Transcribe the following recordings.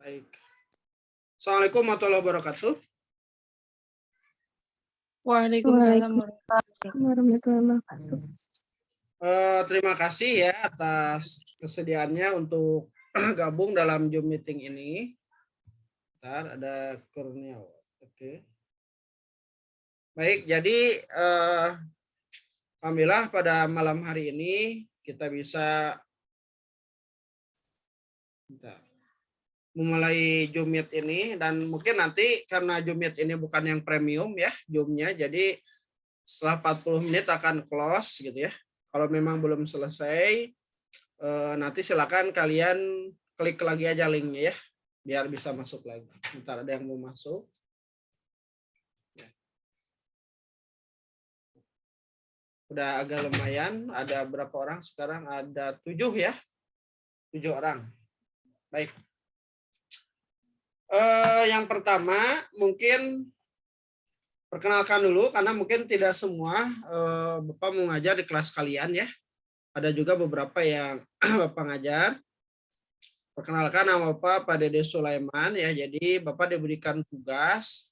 Baik. Assalamualaikum warahmatullahi wabarakatuh. Waalaikumsalam warahmatullahi wabarakatuh. Terima kasih ya atas kesediaannya untuk gabung dalam Zoom meeting ini. Bentar, ada Kurniawan. Oke. Baik, jadi alhamdulillah pada malam hari ini kita bisa memulai Zoom Meet ini, dan mungkin nanti karena Zoom Meet ini bukan yang premium ya Zoom-nya, jadi setelah 40 menit akan close gitu ya. Kalau memang belum selesai, nanti silakan kalian klik lagi aja linknya ya, biar bisa masuk lagi. Bentar, ada yang mau masuk. Udah agak lumayan, ada berapa orang sekarang? Ada 7 ya, 7 orang. Baik. Yang pertama mungkin perkenalkan dulu, karena mungkin tidak semua Bapak mengajar di kelas kalian ya. Ada juga beberapa yang Bapak ngajar. Perkenalkan, nama Bapak Pak Dede Sulaiman ya. Jadi Bapak diberikan tugas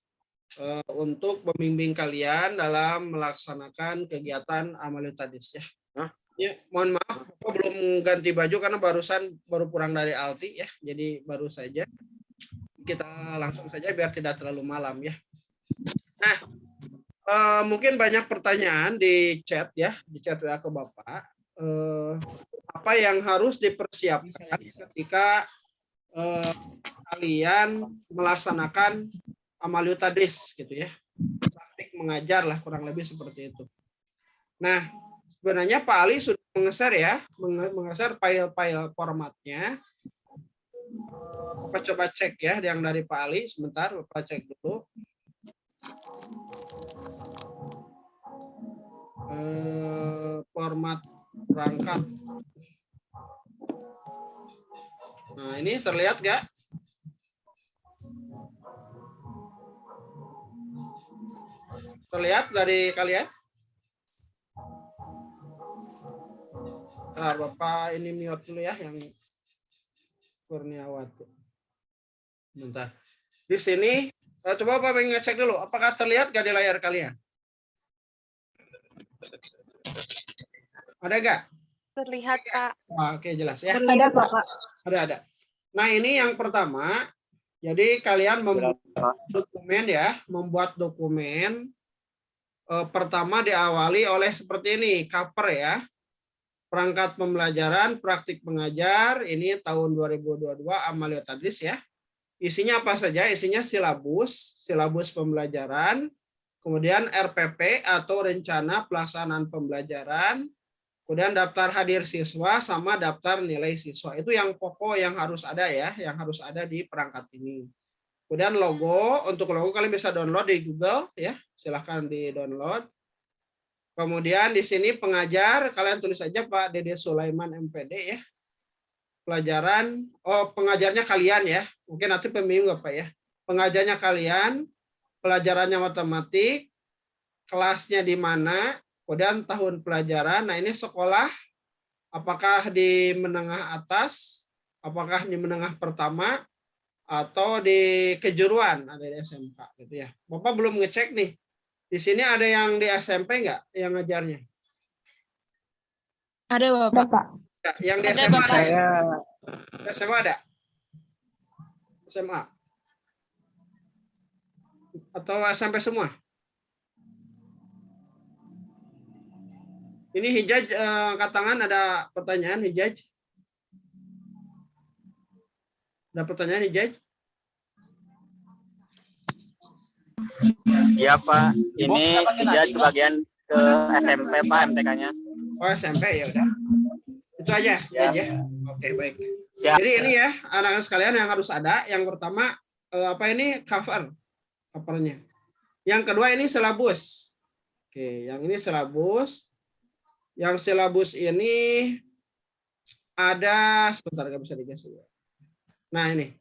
untuk membimbing kalian dalam melaksanakan kegiatan Amaliyut Tadris ya. Ya, mohon maaf Bapak belum ganti baju karena baru pulang dari Alti ya. Jadi baru saja. Kita langsung saja biar tidak terlalu malam ya. Nah, mungkin banyak pertanyaan di chat ya, di chat WA ke Bapak. Apa yang harus dipersiapkan ketika kalian melaksanakan Amaliyut Tadris gitu ya. Praktik mengajar lah, kurang lebih seperti itu. Nah, sebenarnya Pak Ali sudah mengeser ya, mengeser file-file formatnya. Bapak coba cek ya yang dari Pak Ali, sebentar Bapak cek dulu. Format perangkat. Nah, ini terlihat nggak? Terlihat dari kalian? Nah, Bapak ini mute dulu ya yang Kurniawati. Bentar. Di sini coba Bapak ngecek dulu apakah terlihat nggak di layar kalian? Ada nggak? Terlihat, Pak. Oke, jelas ya. Ada Pak. Ada. Nah, ini yang pertama. Jadi kalian membuat dokumen ya, membuat dokumen. Pertama diawali oleh seperti ini, cover ya. Perangkat pembelajaran, praktik mengajar, ini tahun 2022 Amaliyut Tadris ya. Isinya apa saja? Isinya silabus pembelajaran, kemudian RPP atau rencana pelaksanaan pembelajaran, kemudian daftar hadir siswa sama daftar nilai siswa. Itu yang pokok yang harus ada ya, yang harus ada di perangkat ini. Kemudian logo, untuk logo kalian bisa download di Google ya, silahkan di-download. Kemudian di sini pengajar, kalian tulis aja Pak Dede Sulaiman MPD ya. Pelajaran, pengajarnya kalian ya, mungkin nanti pembimbing Bapak ya. Pengajarnya kalian, pelajarannya matematik, kelasnya di mana, kemudian tahun pelajaran. Nah, ini sekolah, apakah di menengah atas, apakah di menengah pertama, atau di kejuruan, ada di SMK gitu ya. Bapak belum ngecek nih. Di sini ada yang di SMP nggak yang ngajarnya? Ada, Bapak. Ya, yang di Ada, SMA Bapak. ada? SMA ada? SMA? Atau SMP semua? Ini Hijaj, angkat tangan, ada pertanyaan Hijaj? Ada pertanyaan Hijaj? Iya Pak, ini Hijaj bagian ke SMP Pak, MTK-nya. Oh, SMP ya udah. Itu aja, ya. Oke, baik. Siap. Jadi ini ya, anak-anak sekalian yang harus ada. Yang pertama, apa ini? Covernya. Yang kedua ini silabus. Oke, yang ini silabus. Yang silabus ini ada, sebentar nggak bisa digeser. Nah ini.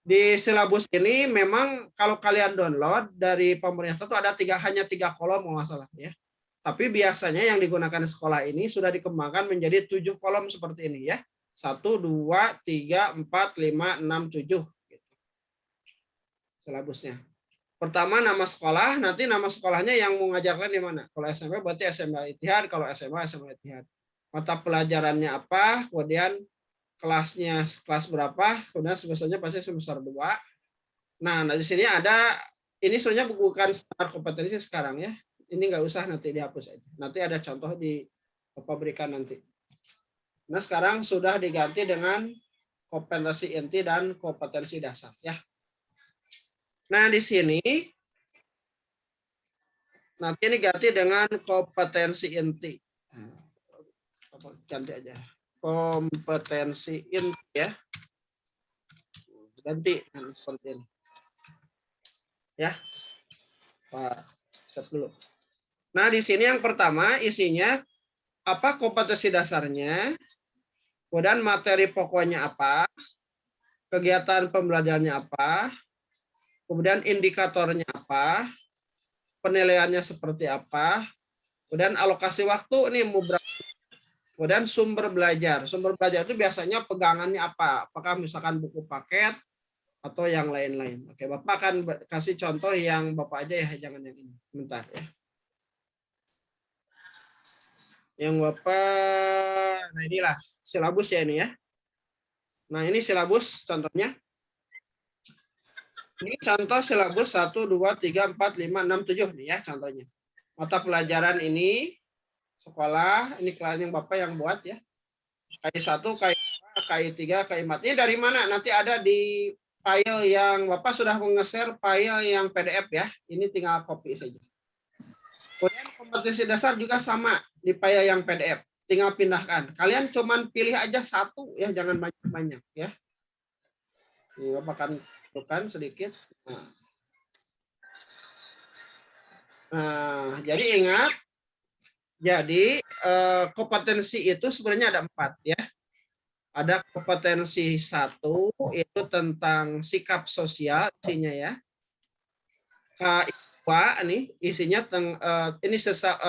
Di silabus ini memang kalau kalian download dari pemerintah itu ada hanya tiga kolom kalau nggak salah ya. Tapi biasanya yang digunakan di sekolah ini sudah dikembangkan menjadi 7 kolom seperti ini ya. 1, 2, 3, 4, 5, 6, 7. Silabusnya. Pertama nama sekolah, nanti nama sekolahnya yang mau ngajarkan di mana. Kalau SMP berarti SMA Ittihad, kalau SMA SMA Ittihad. Mata pelajarannya apa, kemudian kelasnya kelas berapa, kemudian semesternya pasti semester 2. Nah, di sini ada, ini sebenarnya bukan standar kompetensi sekarang ya. Ini nggak usah, nanti dihapus aja. Nanti ada contoh di Bapak berikan nanti. Nah, sekarang sudah diganti dengan kompetensi inti dan kompetensi dasar ya. Nah, di sini nanti ini ganti dengan kompetensi inti. Ganti aja. Kompetensi inti ya. Ganti seperti ini. Ya. Pak, set dulu. Nah, di sini yang pertama isinya apa kompetensi dasarnya, kemudian materi pokoknya apa, kegiatan pembelajarannya apa, kemudian indikatornya apa, penilaiannya seperti apa, kemudian alokasi waktu ini mau berapa, kemudian sumber belajar. Sumber belajar itu biasanya pegangannya apa? Apakah misalkan buku paket atau yang lain-lain. Oke, Bapak akan kasih contoh yang Bapak aja ya, jangan yang ini. Bentar ya. Yang Bapak, nah inilah silabus ya ini ya. Nah ini silabus contohnya. Ini contoh silabus 1, 2, 3, 4, 5, 6, 7 nih ya contohnya. Mata pelajaran ini sekolah, ini klien yang Bapak yang buat ya. KI1, KI2, KI3, KI4. Ini dari mana? Nanti ada di file yang Bapak sudah nge-share file yang PDF ya. Ini tinggal copy saja. Kemudian kompetensi dasar juga sama di file yang PDF. Tinggal pindahkan. Kalian cuman pilih aja satu ya, jangan banyak-banyak ya. Ini Bapak akan tentukan sedikit. Nah, jadi ingat, jadi kompetensi itu sebenarnya ada 4 ya. Ada kompetensi 1 itu tentang sikap sosial isinya ya. KI2 nih isinya ini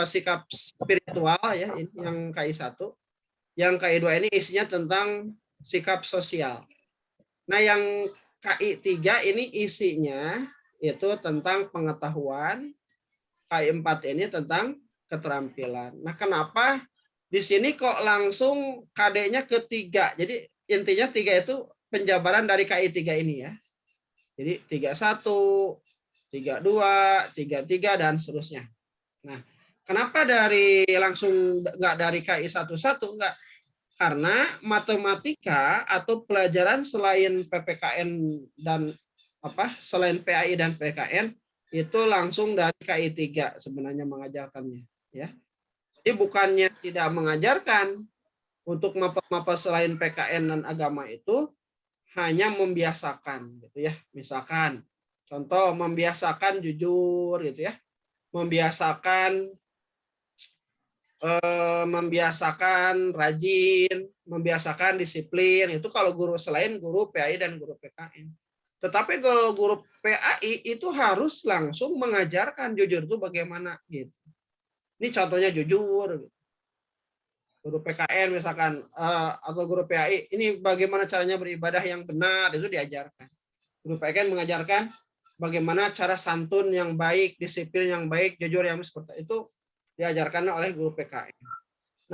sikap spiritual ya, ini yang KI1. Yang KI2 ini isinya tentang sikap sosial. Nah, yang KI3 ini isinya itu tentang pengetahuan. KI4 ini tentang keterampilan. Nah, kenapa di sini kok langsung KD-nya ke 3? Jadi intinya 3 itu penjabaran dari KI3 ini ya. Jadi 31, 32, 33 dan seterusnya. Nah, kenapa dari langsung nggak dari KI11 enggak? Karena matematika atau pelajaran selain PPKN dan selain PAI dan PKN itu langsung dari KI3 sebenarnya mengajarkannya ya. Jadi bukannya tidak mengajarkan untuk mapa-mapa selain PKN dan agama itu, hanya membiasakan gitu ya. Misalkan contoh membiasakan jujur gitu ya. Membiasakan rajin, membiasakan disiplin. Itu kalau guru selain guru PAI dan guru PKN. Tetapi kalau guru PAI itu harus langsung mengajarkan jujur itu bagaimana gitu. Ini contohnya jujur. Guru PKN misalkan atau guru PAI ini bagaimana caranya beribadah yang benar itu diajarkan. Guru PKN mengajarkan bagaimana cara santun yang baik, disiplin yang baik, jujur yang seperti itu diajarkan oleh guru PKN.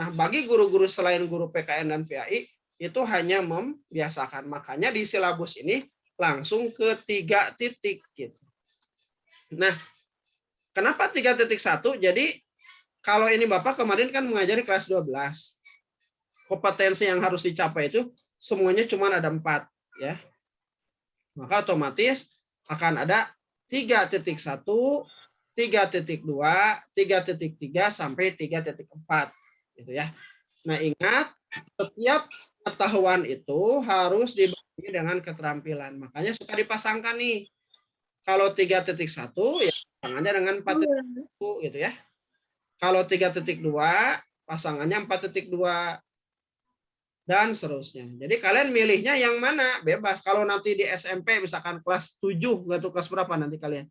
Nah, bagi guru-guru selain guru PKN dan PAI itu hanya membiasakan. Makanya di silabus ini langsung ke 3 titik gitu. Nah, kenapa 3.1? Jadi kalau ini Bapak kemarin kan mengajari kelas 12. Kompetensi yang harus dicapai itu semuanya cuma ada 4 ya. Maka otomatis akan ada 3.1, 3.2, 3.3 sampai 3.4 gitu ya. Nah, ingat setiap pengetahuan itu harus dibagi dengan keterampilan. Makanya suka dipasangkan nih. Kalau 3.1 ya pasangannya dengan 4.1 gitu ya. Kalau 3.2 pasangannya 4.2 dan seterusnya. Jadi kalian milihnya yang mana? Bebas. Kalau nanti di SMP misalkan kelas 7 nggak tahu kelas berapa nanti kalian.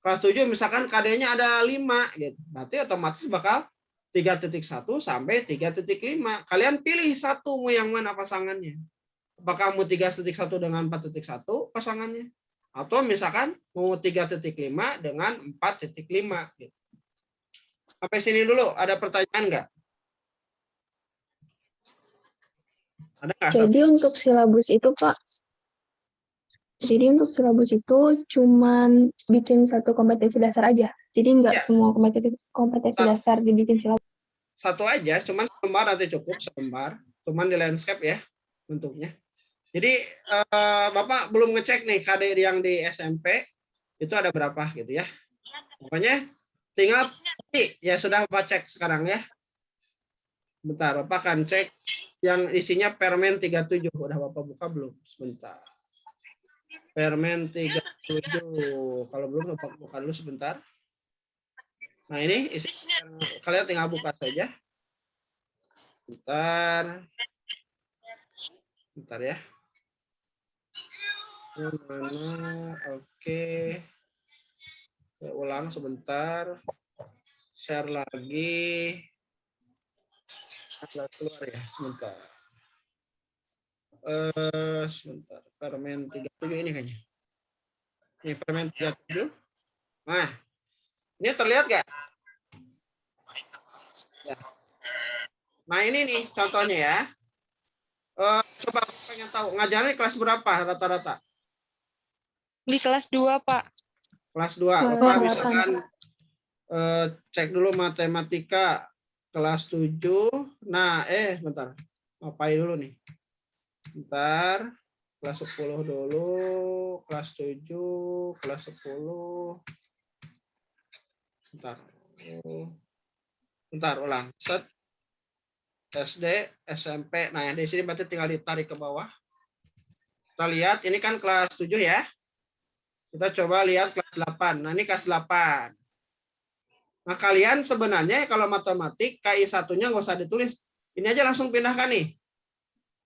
Kelas 7 misalkan KD-nya ada 5 gitu. Berarti otomatis bakal 3.1 sampai 3.5. Kalian pilih satu mau yang mana pasangannya. Apakah mau 3.1 dengan 4.1 pasangannya? Atau misalkan mau 3.5 dengan 4.5. Gitu. Sampai sini dulu, ada pertanyaan nggak? Ada nggak? Jadi untuk silabus itu, Pak, cuman bikin satu kompetensi dasar aja. Jadi nggak Ya. semua kompetensi dasar dibikin silabus. Satu aja, cuman selembar nanti cukup, selembar. Cuman di landscape ya bentuknya. Jadi Bapak belum ngecek nih KD yang di SMP itu ada berapa gitu ya. Pokoknya tinggal ya sudah Bapak cek sekarang ya. Bentar, Bapak akan cek yang isinya permen 37. Udah Bapak buka belum? Sebentar. Permen 37. Kalau belum Bapak buka dulu sebentar. Nah, ini isi kalian tinggal buka saja. Bentar ya. Mana? Oke. Saya ulang sebentar. Share lagi. Keluar ya, sebentar. Sebentar. Permen 37 ini kayaknya. Ini permen 37. Nah, ini terlihat nggak? Ya. Nah, ini nih contohnya ya. Coba pengen tahu ngajarnya kelas berapa rata-rata? Di kelas 2, Pak. Kelas 2. Bapak misalkan cek dulu matematika kelas 7. Nah, bentar. Ngapain dulu nih? Bentar. Kelas 10 dulu, kelas 7, kelas 10. Bentar. Bentar, ulang. Set. SD, SMP. Nah, yang di sini berarti tinggal ditarik ke bawah. Kita lihat, ini kan kelas 7 ya. Kita coba lihat kelas 8. Nah, ini kelas 8. Nah, kalian sebenarnya kalau matematik, KI 1-nya nggak usah ditulis. Ini aja langsung pindahkan nih.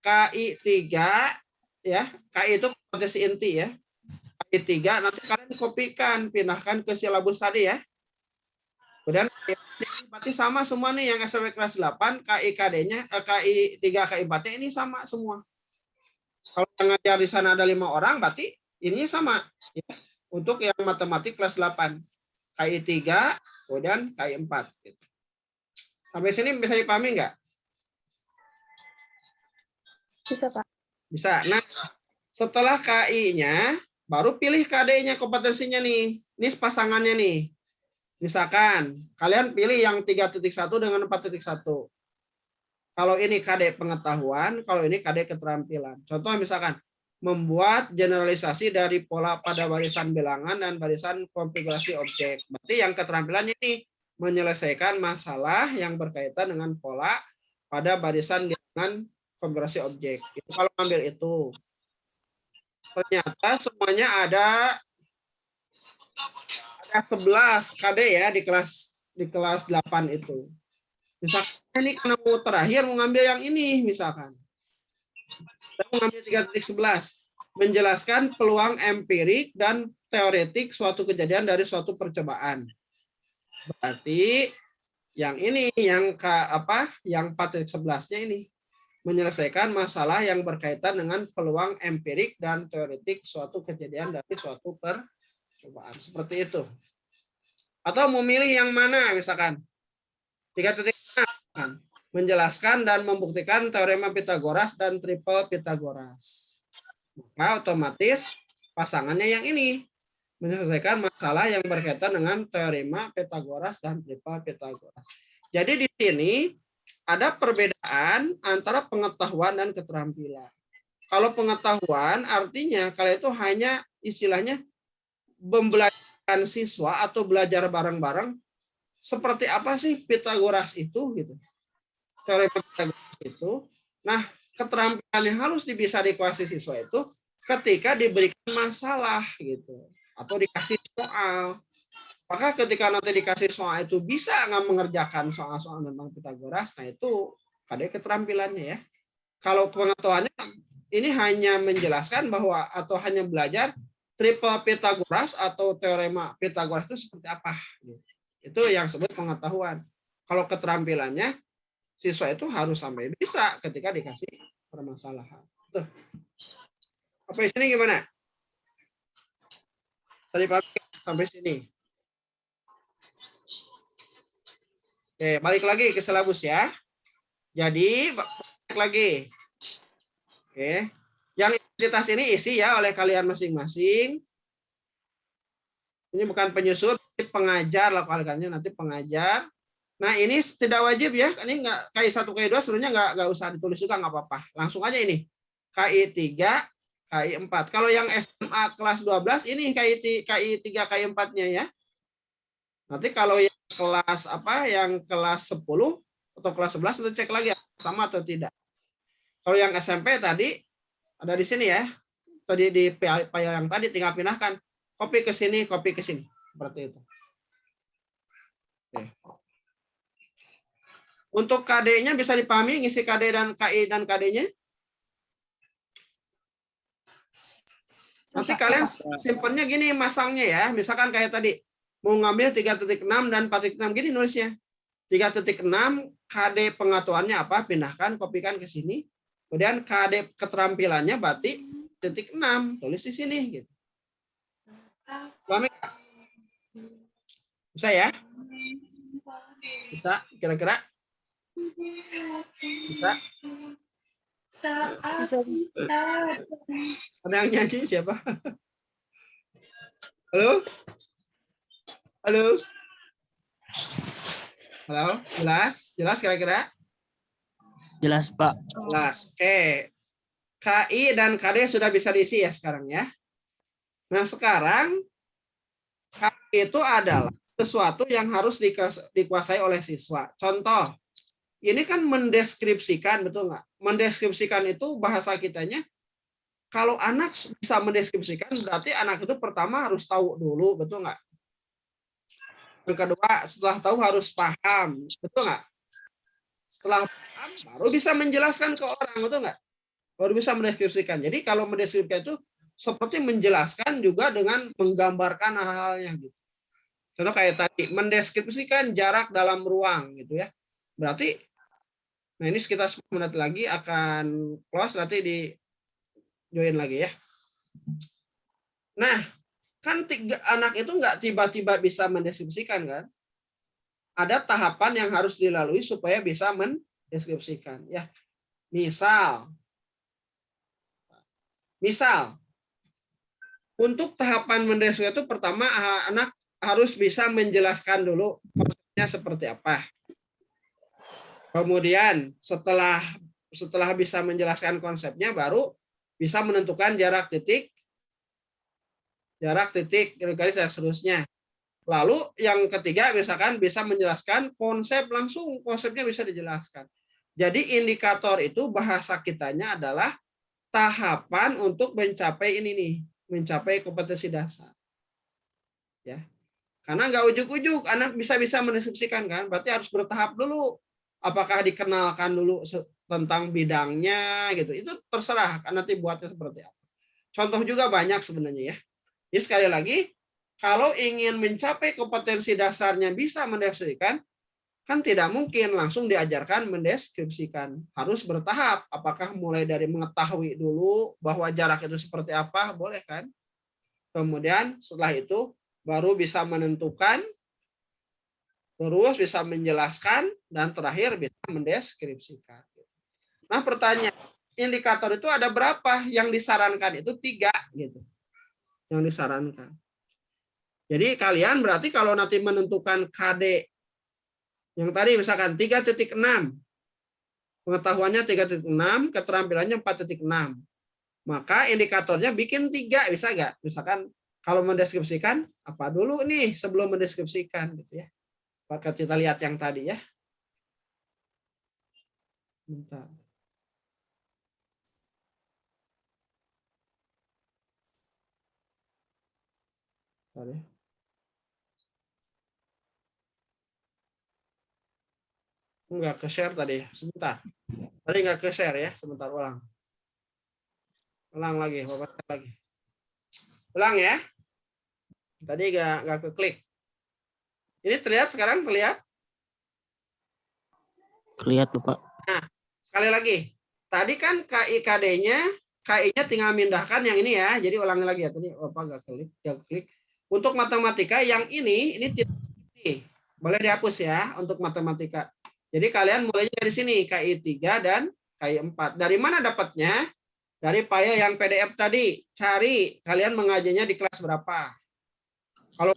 KI 3, ya. KI itu kompetensi inti ya. KI 3, nanti kalian kopikan, pindahkan ke silabus tadi ya. Kemudian berarti sama semua nih yang SMP kelas 8, KI KD-nya, KI 3, KI 4-nya ini sama semua. Kalau yang ngajar di sana ada 5 orang, berarti ini sama. Ya. Untuk yang matematik kelas 8. KI 3, kemudian KI 4. Sampai sini bisa dipahami nggak? Bisa, Pak. Bisa. Nah, setelah KI-nya, baru pilih KD-nya, kompetensinya nih. Ini pasangannya nih. Misalkan, kalian pilih yang 3.1 dengan 4.1. Kalau ini KD pengetahuan, kalau ini KD keterampilan. Contoh misalkan, membuat generalisasi dari pola pada barisan bilangan dan barisan konfigurasi objek. Berarti yang keterampilannya ini menyelesaikan masalah yang berkaitan dengan pola pada barisan bilangan konfigurasi objek. Itu kalau ambil itu. Ternyata semuanya ada 11 KD ya di kelas 8 itu. Misalkan ini karena mau terakhir mau ngambil yang ini misalkan. Saya mau ngambil 3.11. Menjelaskan peluang empirik dan teoretik suatu kejadian dari suatu percobaan. Berarti yang ini yang yang 4.11-nya ini menyelesaikan masalah yang berkaitan dengan peluang empirik dan teoretik suatu kejadian dari suatu percobaan. Seperti itu. Atau memilih yang mana misalkan 3.6 menjelaskan dan membuktikan teorema Pitagoras dan triple Pitagoras. Maka otomatis pasangannya yang ini menyelesaikan masalah yang berkaitan dengan teorema Pitagoras dan triple Pitagoras. Jadi di sini ada perbedaan antara pengetahuan dan keterampilan. Kalau pengetahuan artinya kalian itu hanya istilahnya membelajarkan siswa atau belajar bareng-bareng seperti apa sih Pitagoras itu gitu. Teorema Pitagoras itu. Nah, keterampilan yang harus bisa dikuasai siswa itu ketika diberikan masalah gitu atau dikasih soal. Maka ketika nanti dikasih soal itu bisa nggak mengerjakan soal-soal tentang Pitagoras, nah itu ada keterampilannya ya. Kalau pengetahuannya ini hanya menjelaskan bahwa atau hanya belajar triple Pitagoras atau teorema Pitagoras itu seperti apa. Itu yang disebut pengetahuan. Kalau keterampilannya siswa itu harus sampai bisa ketika dikasih permasalahan. Tuh. Sampai sini gimana? Tadi sampai sini. Oke, balik lagi ke silabus ya. Jadi balik lagi. Oke. Yang identitas ini isi ya oleh kalian masing-masing. Ini bukan penyusun, pengajar lah kalian nanti pengajar. Nah ini tidak wajib ya. Ini nggak KI 1 KI 2 sebenarnya nggak usah ditulis juga nggak apa-apa. Langsung aja ini. KI 3, KI 4. Kalau yang SMA kelas 12 ini KI 3 KI 4-nya ya. Nanti kalau yang kelas yang kelas 10 atau kelas 11 itu cek lagi sama atau tidak. Kalau yang SMP tadi ada di sini ya. Tadi di PA yang tadi tinggal pinahkan copy ke sini, copy ke sini. Seperti itu. Oke. Untuk KD-nya bisa dipahami ngisi KD dan KI dan KD-nya? Nanti kalian simpennya gini masangnya ya. Misalkan kayak tadi mau ngambil 3.6 dan 4.6 gini nulisnya. 3.6 KD pengetahuannya apa? Pindahkan, kopikan ke sini. Kemudian KD keterampilannya berarti 6 tulis di sini gitu. Paham? Bisa ya? Bisa kira-kira? Bisa? Ada yang nyanyi siapa? Halo? Halo? Halo? Jelas? Jelas kira-kira? Jelas, Pak. Jelas. Oke. KI dan KD sudah bisa diisi ya sekarang ya. Nah sekarang KI itu adalah sesuatu yang harus dikuasai oleh siswa. Contoh, ini kan mendeskripsikan, betul nggak? Mendeskripsikan itu bahasa kitanya, kalau anak bisa mendeskripsikan, berarti anak itu pertama harus tahu dulu, betul nggak? Yang kedua, setelah tahu harus paham, betul nggak? Setelah paham, baru bisa menjelaskan ke orang, betul nggak? Baru bisa mendeskripsikan. Jadi kalau mendeskripsikan itu seperti menjelaskan juga dengan menggambarkan hal-halnya gitu. Contoh kayak tadi, mendeskripsikan jarak dalam ruang gitu ya. Berarti, nah ini sekitar 10 menit lagi akan close, nanti di join lagi ya. Nah, kan anak itu nggak tiba-tiba bisa mendeskripsikan kan? Ada tahapan yang harus dilalui supaya bisa mendeskripsikan ya. Misal, untuk tahapan mendeskripsikan itu pertama anak harus bisa menjelaskan dulu konsepnya seperti apa. Kemudian setelah bisa menjelaskan konsepnya baru bisa menentukan jarak titik garis dan seterusnya. Lalu yang ketiga misalkan bisa menjelaskan konsep langsung, konsepnya bisa dijelaskan. Jadi indikator itu bahasa kitanya adalah tahapan untuk mencapai ini nih, mencapai kompetensi dasar. Ya. Karena nggak ujuk-ujuk anak bisa mendeskripsikan kan, berarti harus bertahap dulu. Apakah dikenalkan dulu tentang bidangnya gitu. Itu terserah kan nanti buatnya seperti apa. Contoh juga banyak sebenarnya ya. Jadi sekali lagi, kalau ingin mencapai kompetensi dasarnya bisa mendeskripsikan, kan tidak mungkin langsung diajarkan mendeskripsikan. Harus bertahap. Apakah mulai dari mengetahui dulu bahwa jarak itu seperti apa, boleh kan? Kemudian setelah itu baru bisa menentukan, terus bisa menjelaskan, dan terakhir bisa mendeskripsikan. Nah pertanyaan, indikator itu ada berapa? Yang disarankan itu 3 gitu. Yang disarankan. Jadi kalian berarti kalau nanti menentukan KD yang tadi misalkan 3.6, pengetahuannya 3.6, keterampilannya 4.6, maka indikatornya bikin 3, bisa nggak? Misalkan kalau mendeskripsikan apa dulu nih sebelum mendeskripsikan gitu ya. Maka kita lihat yang tadi ya. Bentar. Bentar ya. Enggak ke share tadi ya, sebentar. Tadi enggak ke share ya, sebentar ulang. Ulang lagi, Bapak lagi. Ulang ya. Tadi enggak ke klik. Ini terlihat sekarang terlihat? Lihat Bapak. Sekali lagi, tadi kan KI-nya tinggal mindahkan yang ini ya. Jadi ulangi lagi ya. Tadi Bapak gak klik. Untuk matematika yang ini tidak ini. Boleh dihapus ya untuk matematika. Jadi kalian mulainya dari sini, KI 3 dan KI 4. Dari mana dapatnya? Dari file yang PDF tadi. Cari kalian mengajarnya di kelas berapa. Kalau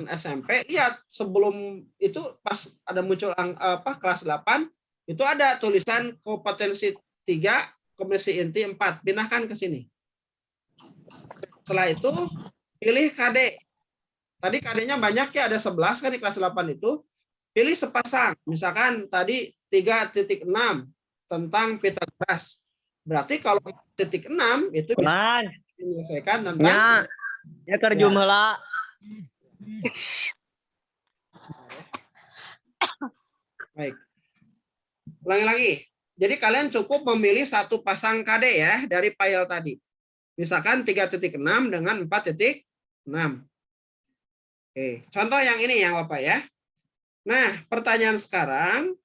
SMP, lihat sebelum itu pas ada muncul kelas 8, itu ada tulisan kompetensi 3, kompetensi inti 4. Pindahkan ke sini. Setelah itu pilih KD. Tadi KD-nya banyak ya, ada 11 kan di kelas 8 itu. Pilih sepasang. Misalkan tadi 3.6 tentang Pitagoras. Berarti kalau 4.6 itu bisa menyelesaikan tentang ya kerjum heula. Baik. Ulangi lagi. Jadi kalian cukup memilih satu pasang KD ya dari file tadi. Misalkan 3.6 dengan 4.6. Oke, contoh yang ini ya Bapak ya. Nah, pertanyaan sekarang,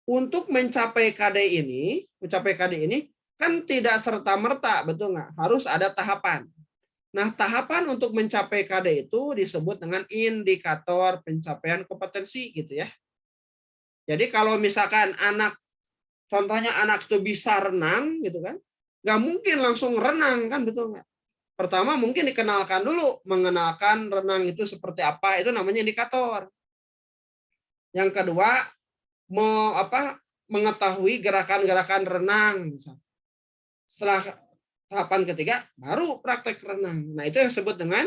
untuk mencapai KD ini kan tidak serta-merta, betul nggak? Harus ada tahapan. Nah, tahapan untuk mencapai KD itu disebut dengan indikator pencapaian kompetensi gitu ya. Jadi kalau misalkan contohnya anak itu bisa renang gitu kan, nggak mungkin langsung renang kan, betul nggak? Pertama mungkin dikenalkan dulu, mengenalkan renang itu seperti apa, itu namanya indikator. Yang kedua, mengetahui gerakan-gerakan renang. Setelah tahapan ketiga, baru praktek renang. Nah, itu yang disebut dengan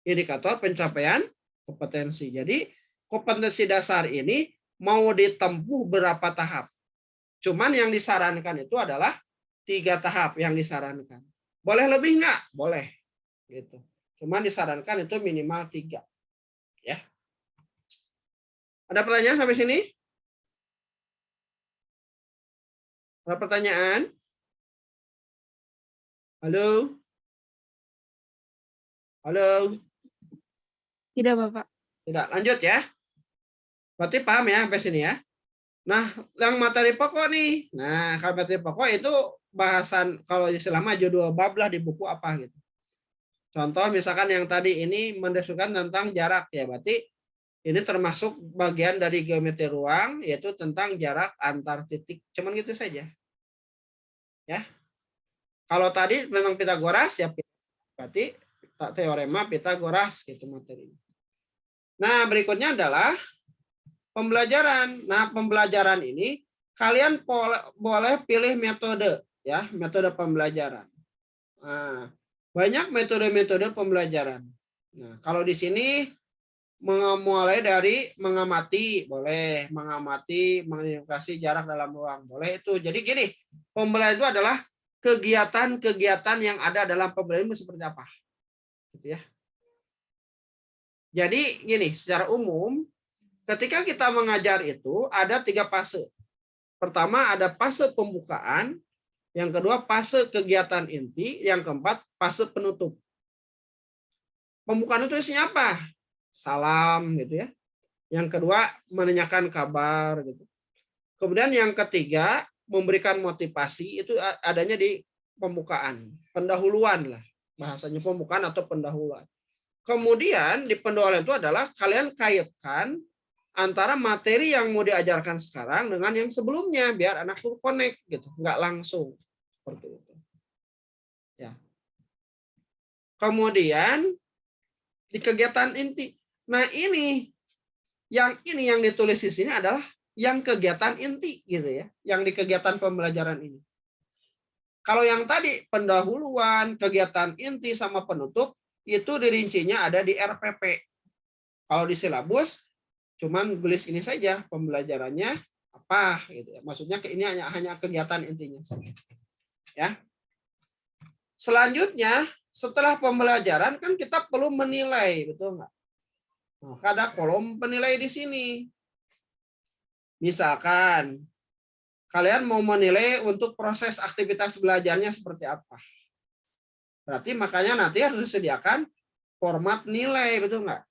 indikator pencapaian kompetensi. Jadi, kompetensi dasar ini mau ditempuh berapa tahap. Cuman yang disarankan itu adalah 3 tahap yang disarankan. Boleh lebih nggak? Boleh. Gitu. Cuman disarankan itu minimal 3. Ya. Ada pertanyaan sampai sini? Ada pertanyaan? Halo? Halo? Tidak, Bapak. Tidak, lanjut ya. Berarti paham ya sampai sini ya. Nah, yang materi pokok nih. Nah, kalau materi pokok itu bahasan, kalau istilah mah judul bab lah di buku apa gitu. Contoh misalkan yang tadi ini mendiskusikan tentang jarak ya, berarti ini termasuk bagian dari geometri ruang, yaitu tentang jarak antar titik. Cuman gitu saja. Ya. Kalau tadi tentang Pitagoras ya berarti teorema Pitagoras gitu materinya. Nah, berikutnya adalah pembelajaran. Nah, pembelajaran ini kalian boleh pilih metode ya, metode pembelajaran. Nah, banyak metode-metode pembelajaran. Nah, kalau di sini mulai dari mengamati, boleh mengamati, mengidentifikasi jarak dalam ruang, boleh itu. Jadi gini, pembelajaran itu adalah kegiatan-kegiatan yang ada dalam pembelajaran itu seperti apa, gitu ya. Jadi gini, secara umum, ketika kita mengajar itu ada 3 fase. Pertama ada fase pembukaan, yang kedua fase kegiatan inti, yang keempat fase penutup. Pembukaan itu isinya apa? Salam gitu ya. Yang kedua menanyakan kabar gitu. Kemudian yang ketiga memberikan motivasi, itu adanya di pembukaan, pendahuluan lah bahasanya, pembukaan atau pendahuluan. Kemudian di pendahuluan itu adalah kalian kaitkan antara materi yang mau diajarkan sekarang dengan yang sebelumnya biar anak itu connect gitu, nggak langsung seperti itu. Ya. Kemudian di kegiatan inti. Nah, ini yang ditulis di sini adalah yang kegiatan inti gitu ya, yang di kegiatan pembelajaran ini. Kalau yang tadi pendahuluan, kegiatan inti sama penutup itu dirincinya ada di RPP. Kalau di silabus cuman tulis ini saja pembelajarannya apa gitu ya. Maksudnya ini hanya kegiatan intinya saja. Ya. Selanjutnya setelah pembelajaran kan kita perlu menilai, betul nggak? Nah, ada kolom penilai di sini. Misalkan kalian mau menilai untuk proses aktivitas belajarnya seperti apa. Berarti makanya nanti harus disediakan format nilai, betul nggak?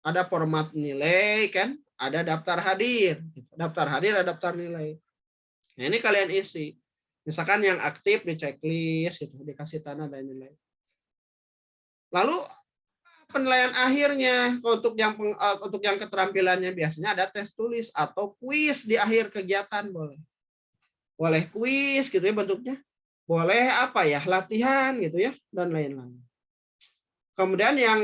Ada format nilai kan, ada daftar hadir. Daftar hadir ada daftar nilai. Nah, ini kalian isi. Misalkan yang aktif di checklist gitu, dikasih tanda dan nilai. Lalu penilaian akhirnya untuk yang keterampilannya biasanya ada tes tulis atau kuis di akhir kegiatan boleh. Boleh kuis gitu ya bentuknya. Boleh apa ya, latihan gitu ya dan lain-lain. Kemudian yang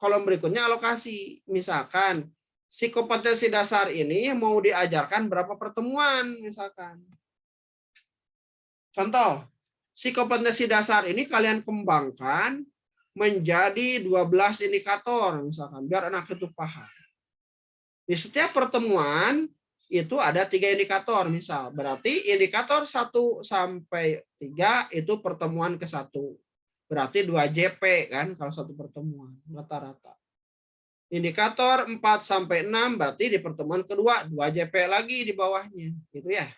kolom berikutnya alokasi. Misalkan si kompetensi dasar ini mau diajarkan berapa pertemuan misalkan. Contoh, si kompetensi dasar ini kalian kembangkan menjadi 12 indikator misalkan biar anak itu paham. Di setiap pertemuan itu ada 3 indikator misal. Berarti indikator 1 sampai 3 itu pertemuan ke-1. Berarti 2 JP kan kalau satu pertemuan rata-rata. Indikator 4 sampai 6 berarti di pertemuan kedua 2 JP lagi di bawahnya gitu ya.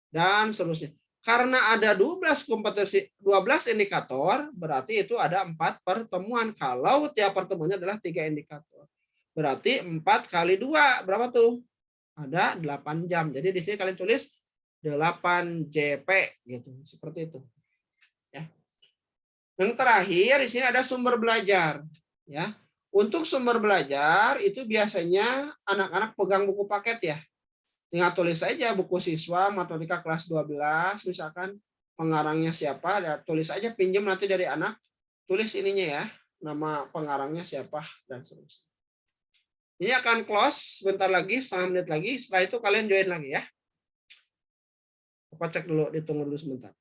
Dan seterusnya. Karena ada 12 indikator, berarti itu ada 4 pertemuan. Kalau tiap pertemuannya adalah 3 indikator. Berarti 4 kali 2, berapa tuh? Ada 8 jam. Jadi di sini kalian tulis 8 JP gitu, seperti itu. Ya. Yang terakhir di sini ada sumber belajar, ya. Untuk sumber belajar itu biasanya anak-anak pegang buku paket ya. Tinggal tulis saja buku siswa matematika kelas 12 misalkan pengarangnya siapa, ya, tulis aja pinjam nanti dari anak, tulis ininya ya, nama pengarangnya siapa dan seterusnya. Ini akan close sebentar lagi, setengah menit lagi, setelah itu kalian join lagi ya. Apa cek dulu, ditunggu dulu sebentar.